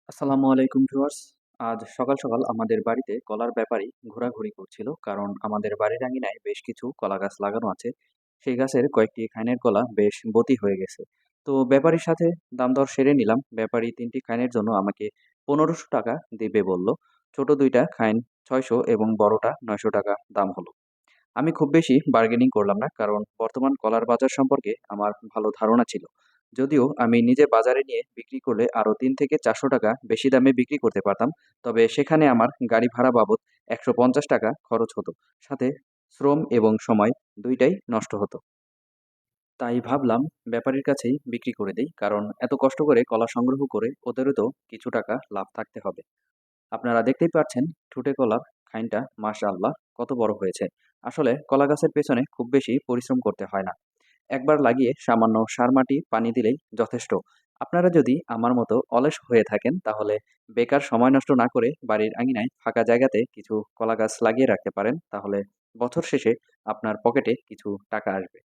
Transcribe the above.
আসসালামু আলাইকুম ভিউয়ার্স। আজ সকাল সকাল আমাদের বাড়িতে কলার ব্যাপারী ঘোরাঘুরি করছিল, কারণ আমাদের বাড়ির আঙিনায় বেশ কিছু কলা গাছ লাগানো আছে। সেই গাছের কয়েকটি খাইনের কলা বেশ বতী হয়ে গেছে। তো ব্যাপারীর সাথে দাম দর সেরে নিলাম। ব্যাপারী ৩টি খাইনের জন্য আমাকে ১৫০০ টাকা দিবে বলল। ছোট দুইটা খাইন ৬০০ এবং বড়টা ৯০০ টাকা দাম হলো। আমি খুব বেশি বার্গেনিং করলাম না, কারণ বর্তমান কলার বাজার সম্পর্কে আমার ভালো ধারণা ছিল। যদিও আমি নিজে বাজারে নিয়ে বিক্রি করলে আরো ৩ থেকে ৪০০ টাকা বেশি দামে বিক্রি করতে পারতাম, তবে সেখানে আমার গাড়ি ভাড়া বাবদ ১৫০ টাকা খরচ হতো। সাথে শ্রম এবং সময় দুইটাই নষ্ট হতো। তাই ভাবলাম ব্যাপারীর কাছেই বিক্রি করে দেই, কারণ এত কষ্ট করে কলা সংগ্রহ করে ওদেরও তো কিছু টাকা লাভ থাকতে হবে। আপনারা দেখতেই পাচ্ছেন ঠুটে কলার খাইনটা মাশাআল্লাহ কত বড় হয়েছে। আসলে কলা গাছের পেছনে খুব বেশি পরিশ্রম করতে হয় না। একবার লাগিয়ে সামান্য সার মাটি পানি দিলেই যথেষ্ট। আপনারা যদি আমার মতো অলস হয়ে থাকেন, তাহলে বেকার সময় নষ্ট না করে বাড়ির আঙিনায় ফাঁকা জায়গাতে কিছু কলা গাছ লাগিয়ে রাখতে পারেন। তাহলে বছর শেষে আপনার পকেটে কিছু টাকা আসবে।